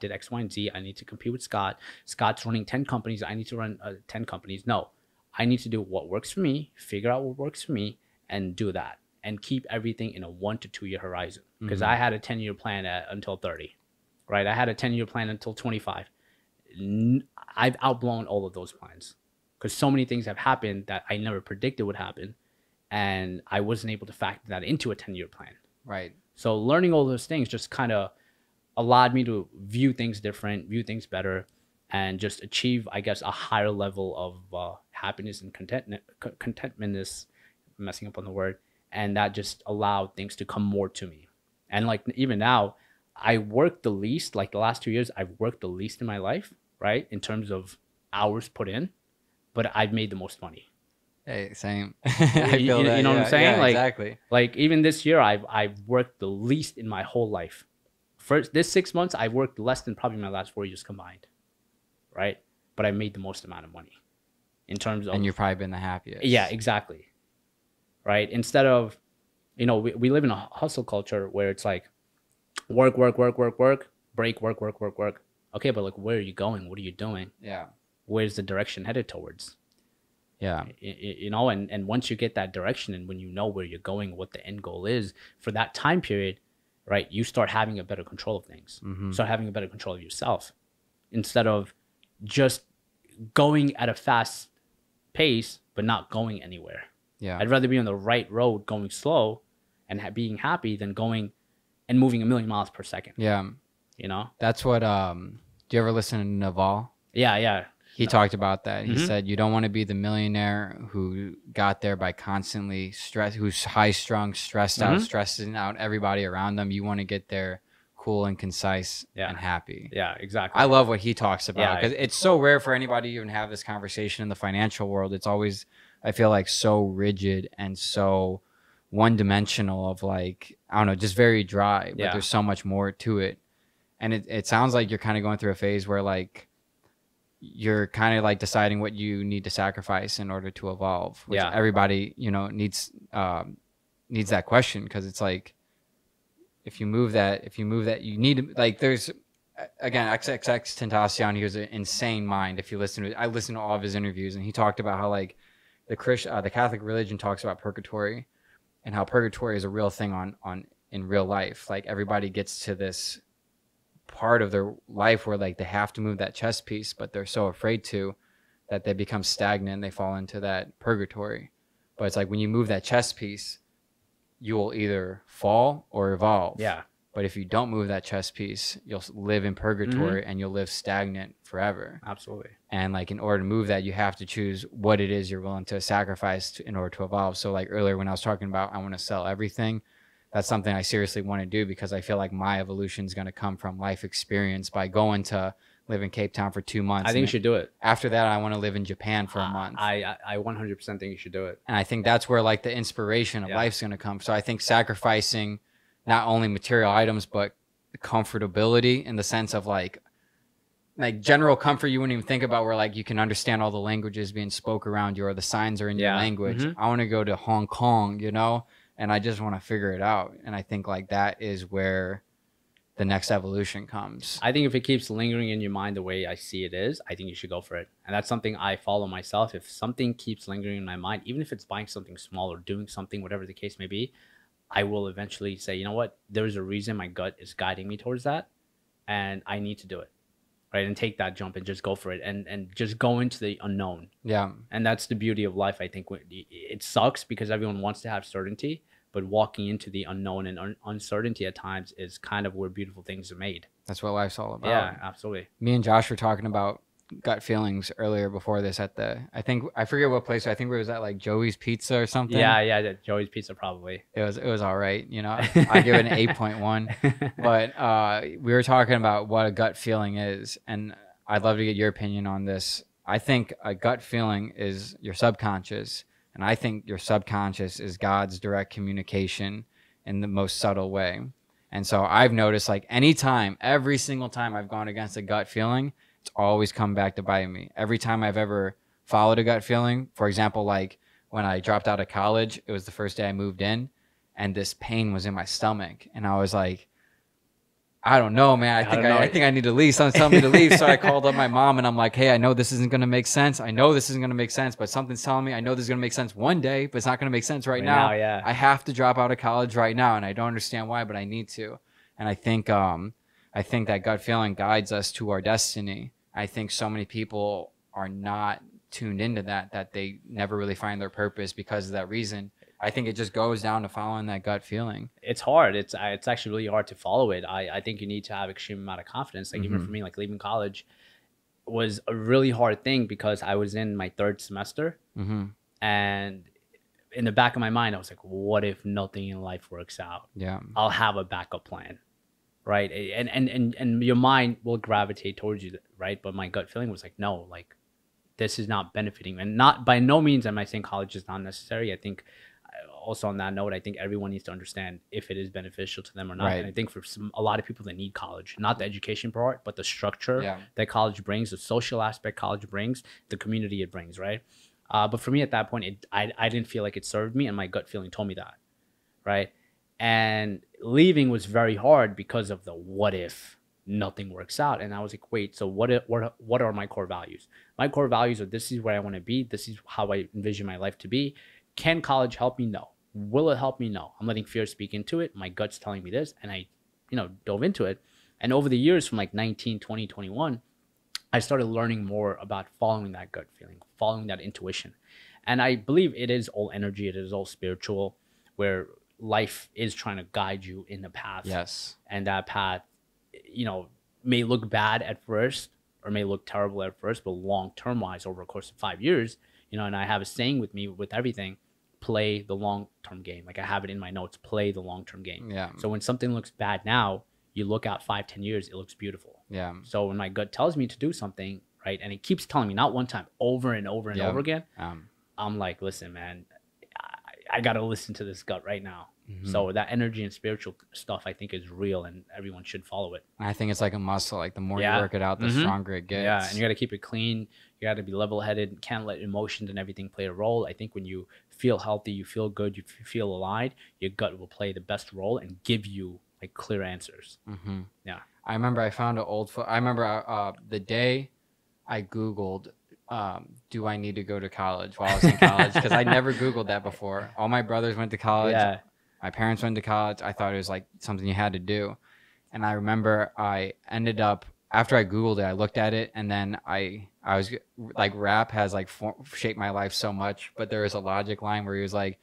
did X, Y, and Z. I need to compete with Scott. Scott's running 10 companies. I need to run 10 companies. No, I need to do what works for me, figure out what works for me, and do that. And keep everything in a 1 to 2 year horizon. Because I had a 10-year plan until 30, right? I had a 10-year plan until 25. I've outblown all of those plans because so many things have happened that I never predicted would happen. And I wasn't able to factor that into a 10-year plan. Right. So learning all those things just kind of allowed me to view things different, view things better, and just achieve, I guess, a higher level of happiness and contentmentness, messing up on the word. And that just allowed things to come more to me. And like even now, I work the least, like the last 2 years, I've worked the least in my life, right? In terms of hours put in, but I've made the most money. Hey, same. I feel that. You know what I'm saying? Yeah, like, exactly. Like even this year, I've worked the least in my whole life. This 6 months, I've worked less than probably my last 4 years combined, right? But I made the most amount of money in terms of. And you've probably been the happiest. Yeah, exactly. Right. Instead of, we live in a hustle culture where it's like work, break, work. Okay, but like, where are you going? What are you doing? Yeah. Where's the direction headed towards? Yeah. And once you get that direction and when you know where you're going, what the end goal is for that time period, right, you start having a better control of things. Start having a better control of yourself instead of just going at a fast pace, but not going anywhere. Yeah. I'd rather be on the right road going slow and being happy than going and moving a million miles per second. Yeah. That's what, do you ever listen to Naval? Yeah. He talked about that. He said, you don't want to be the millionaire who got there by constantly who's high strung, stressed out, stressing out everybody around them. You want to get there cool and concise and happy. Yeah, exactly. I love what he talks about because it's so rare for anybody to even have this conversation in the financial world. It's always, I feel like, so rigid and so one dimensional of like, I don't know, just very dry, but there's so much more to it. And it sounds like you're kind of going through a phase where like, you're kind of like deciding what you need to sacrifice in order to evolve, which everybody, needs that question. Cause it's like, if you move that, you need to, like, there's, again, XXX Tentacion, he was an insane mind. If you listen to, I listened to all of his interviews and he talked about how like the Catholic religion talks about purgatory and how purgatory is a real thing in real life. Like everybody gets to this part of their life where like they have to move that chess piece, but they're so afraid to that they become stagnant. They fall into that purgatory. But it's like when you move that chess piece, you will either fall or evolve. Yeah. But if you don't move that chess piece, you'll live in purgatory and you'll live stagnant forever. Absolutely. And like in order to move that, you have to choose what it is you're willing to sacrifice in order to evolve. So like earlier when I was talking about I want to sell everything, that's something I seriously want to do because I feel like my evolution is going to come from life experience by going to live in Cape Town for 2 months. I think you should do it. After that, I want to live in Japan for a month. I 100% think you should do it. And I think that's where like the inspiration of life's going to come. So I think sacrificing not only material items, but comfortability in the sense of like general comfort you wouldn't even think about where like you can understand all the languages being spoke around you or the signs are in your language. I want to go to Hong Kong, and I just want to figure it out. And I think like that is where the next evolution comes. I think if it keeps lingering in your mind the way I see it is, I think you should go for it. And that's something I follow myself. If something keeps lingering in my mind, even if it's buying something small or doing something, whatever the case may be, I will eventually say, you know what, there's a reason my gut is guiding me towards that. And I need to do it. Right. And take that jump and just go for it and just go into the unknown. Yeah. And that's the beauty of life. I think it sucks because everyone wants to have certainty, but walking into the unknown and uncertainty at times is kind of where beautiful things are made. That's what life's all about. Yeah, absolutely. Me and Josh were talking about gut feelings earlier before this at I forget what place. I think it was at like Joey's Pizza or something. Yeah, Joey's Pizza probably. It was all right. I give it an 8.1. But we were talking about what a gut feeling is, and I'd love to get your opinion on this. I think a gut feeling is your subconscious, and I think your subconscious is God's direct communication in the most subtle way. And so I've noticed like every single time I've gone against a gut feeling, it's always come back to bite me. Every time I've ever followed a gut feeling, for example, like when I dropped out of college, it was the first day I moved in and this pain was in my stomach. And I was like, I don't know, man. I think I need to leave. Someone's telling me to leave. So I called up my mom and I'm like, hey, I know this isn't going to make sense. I know this isn't going to make sense, but something's telling me I know this is going to make sense one day, but it's not going to make sense right now. Yeah. I have to drop out of college right now. And I don't understand why, but I need to. And I think that gut feeling guides us to our destiny. I think so many people are not tuned into that they never really find their purpose because of that reason. I think it just goes down to following that gut feeling. It's hard. It's actually really hard to follow it. I think you need to have extreme amount of confidence. Like even for me, like leaving college was a really hard thing because I was in my third semester, and in the back of my mind, I was like, what if nothing in life works out? Yeah, I'll have a backup plan, right? And your mind will gravitate towards you, right? But my gut feeling was like, no, like this is not benefiting, and not by no means am I saying college is not necessary. I think also on that note, I think everyone needs to understand if it is beneficial to them or not. Right. And I think for a lot of people that need college, not the education part, but the structure that college brings, the social aspect college brings, the community it brings, right? But for me at that point, I didn't feel like it served me, and my gut feeling told me that, right? And leaving was very hard because of the what if nothing works out. And I was like, wait, so what are my core values? My core values are this is where I want to be. This is how I envision my life to be. Can college help me? No. Will it help me? No. I'm letting fear speak into it. My gut's telling me this, and I, dove into it. And over the years from like 19, 20, 21, I started learning more about following that gut feeling, following that intuition. And I believe it is all energy. It is all spiritual, where life is trying to guide you in the path. Yes. And that path, may look bad at first or may look terrible at first, but long-term wise over a course of 5 years, and I have a saying with me with everything, play the long-term game. Like I have it in my notes, play the long-term game. Yeah. So when something looks bad now, you look out 5-10 years, it looks beautiful. Yeah. So when my gut tells me to do something, right, and it keeps telling me, not one time, over and over and over again, I'm like, listen, man, I got to listen to this gut right now. So that energy and spiritual stuff, I think, is real, and everyone should follow it. I think it's like a muscle. Like the more you work it out, the stronger it gets. Yeah, and you got to keep it clean. You got to be level-headed. Can't let emotions and everything play a role. I think when you feel healthy, you feel good, you feel aligned, your gut will play the best role and give you like clear answers. Yeah. I remember I found an old I remember the day I Googled, do I need to go to college while I was in college? Because I never Googled that before. All my brothers went to college. Yeah. My parents went to college. I thought it was like something you had to do. And I remember I ended up, after I Googled it, I looked at it, and then I was like, rap has like shaped my life so much. But there was a Logic line where he was like,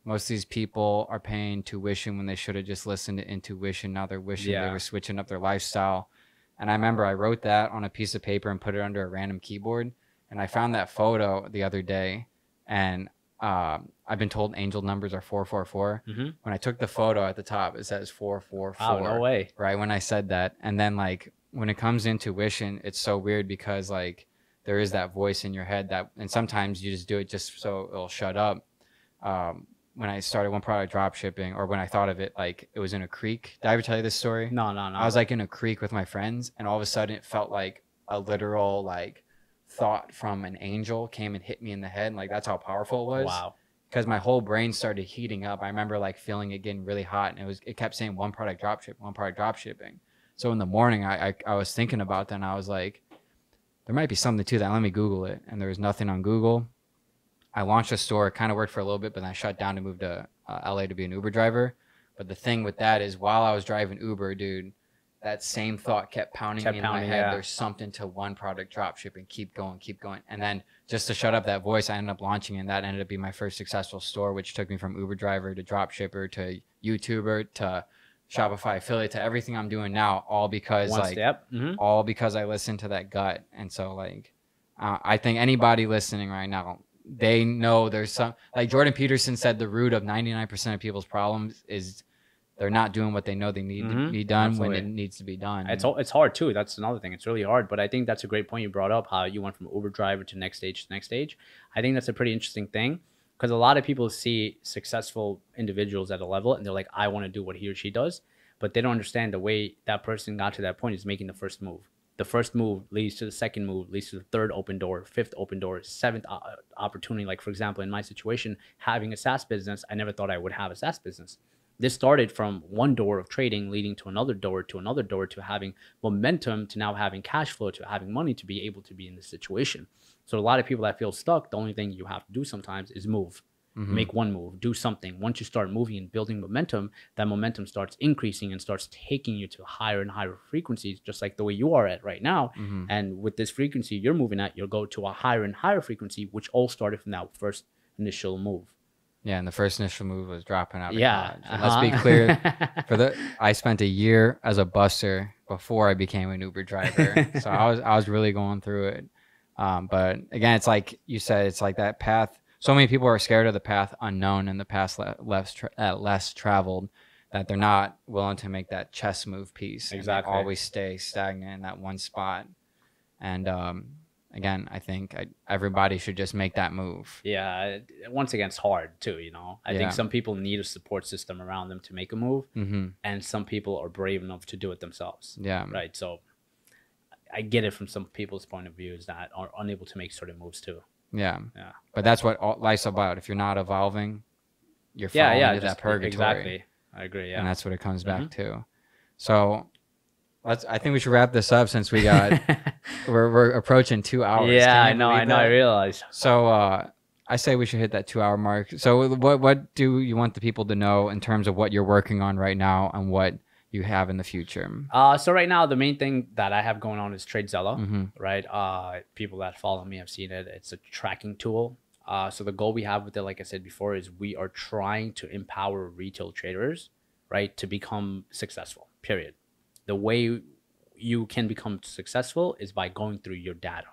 most of these people are paying tuition when they should have just listened to intuition. Now they're wishing they were switching up their lifestyle. And I remember I wrote that on a piece of paper and put it under a random keyboard. And I found that photo the other day, and I've been told angel numbers are 444. When I took the photo at the top, it says 444. Oh, no way. Right when I said that. And then like when it comes to intuition, it's so weird because like there is that voice in your head that, and sometimes you just do it just so it'll shut up. When I started one product drop shipping, or when I thought of it, like it was in a creek. Did I ever tell you this story? No. I was like in a creek with my friends, and all of a sudden it felt like a literal like thought from an angel came and hit me in the head. Like that's how powerful it was. Wow. Because my whole brain started heating up. I remember like feeling it getting really hot, and it kept saying one product drop shipping. So in the morning I was thinking about that, and I was like, there might be something to that. Let me Google it. And there was nothing on Google. I launched a store. It kind of worked for a little bit, but then I shut down to move to LA to be an Uber driver. But the thing with that is while I was driving Uber, dude, that same thought kept pounding me in my head. Yeah. There's something to one product drop shipping. Keep going. And then just to shut up that voice, I ended up launching, and that ended up being my first successful store, which took me from Uber driver to drop shipper to YouTuber to Shopify affiliate to everything I'm doing now, all because all because I listened to that gut. And so like, I think anybody listening right now, they know there's some, like Jordan Peterson said, the root of 99% of people's problems is they're not doing what they know they need to be done. Absolutely. When it needs to be done. It's hard too. That's another thing. It's really hard. But I think that's a great point you brought up, how you went from Uber driver to next stage. I think that's a pretty interesting thing, because a lot of people see successful individuals at a level and they're like, I want to do what he or she does. But they don't understand the way that person got to that point is making the first move. The first move leads to the second move, leads to the third open door, fifth open door, seventh opportunity. Like, for example, in my situation, having a SaaS business, I never thought I would have a SaaS business. This started from one door of trading leading to another door to having momentum, to now having cash flow, to having money, to be able to be in this situation. So a lot of people that feel stuck, the only thing you have to do sometimes is move. Make one move, do something. Once you start moving and building momentum, that momentum starts increasing and starts taking you to higher and higher frequencies, just like the way you are at right now. And with this frequency you're moving at, you'll go to a higher and higher frequency, which all started from that first initial move. Yeah, and the first initial move was dropping out of Yeah. college. Let's be clear. I spent a year as a busser before I became an Uber driver. So I was really going through it. But again, it's like you said, it's like that path. So many people are scared of the path unknown and the path less traveled, that they're not willing to make that chess move piece. Exactly. And always stay stagnant in that one spot. And again, I think everybody should just make that move. Yeah. Once again, it's hard too, you know. I think some people need a support system around them to make a move, and some people are brave enough to do it themselves. Yeah. Right. So I get it from some people's point of views that are unable to make certain moves too. Yeah. Yeah. But that's what life's about. If you're not evolving, you're falling into that purgatory. Exactly. I agree. Yeah. And that's what it comes back to. So I think we should wrap this up, since we got we're approaching 2 hours. Yeah, I know. I realize. So I say we should hit that 2 hour mark. So what do you want the people to know in terms of what you're working on right now and what you have in the future? So right now, the main thing that I have going on is TradeZella, right? People that follow me have seen it. It's a tracking tool. So the goal we have with it, like I said before, is we are trying to empower retail traders, right, to become successful, period. The way you can become successful is by going through your data,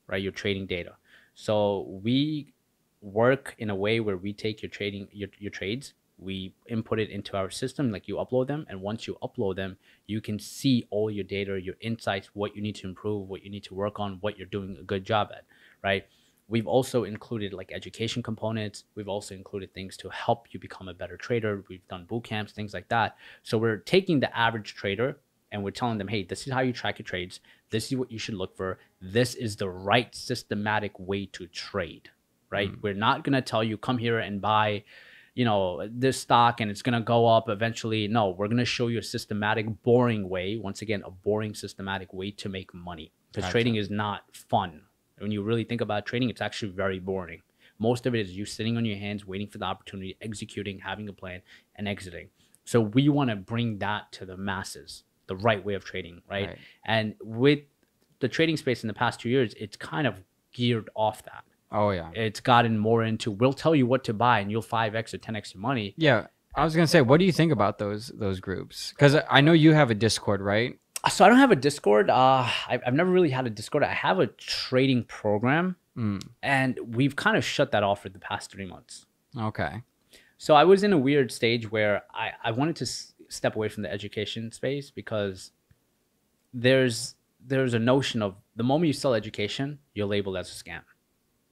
right? Your trading data. So we work in a way where we take your trading, your trades, we input it into our system, like you upload them. And once you upload them, you can see all your data, your insights, what you need to improve, what you need to work on, what you're doing a good job at, right? We've also included like education components. We've also included things to help you become a better trader. We've done boot camps, things like that. So we're taking the average trader and we're telling them, hey, this is how you track your trades. This is what you should look for. This is the right systematic way to trade, right? We're not going to tell you, come here and buy, you know, this stock and it's going to go up eventually. No, we're going to show you a systematic, boring way. Once again, a boring, systematic way to make money, because trading is not fun. When you really think about trading, it's actually very boring. Most of it is you sitting on your hands, waiting for the opportunity, executing, having a plan, and exiting. So we want to bring that to the masses, the right way of trading, right? And with the trading space in the past 2 years, it's kind of geared off that. Oh, yeah. It's gotten more into, we'll tell you what to buy and you'll 5x or 10x your money. Yeah. I was going to say, what do you think about those groups? Because I know you have a Discord, right? So I don't have a Discord. I've never really had a Discord. I have a trading program, and we've kind of shut that off for the past 3 months. Okay. So I was in a weird stage where I wanted to step away from the education space, because there's a notion of the moment you sell education, you're labeled as a scam.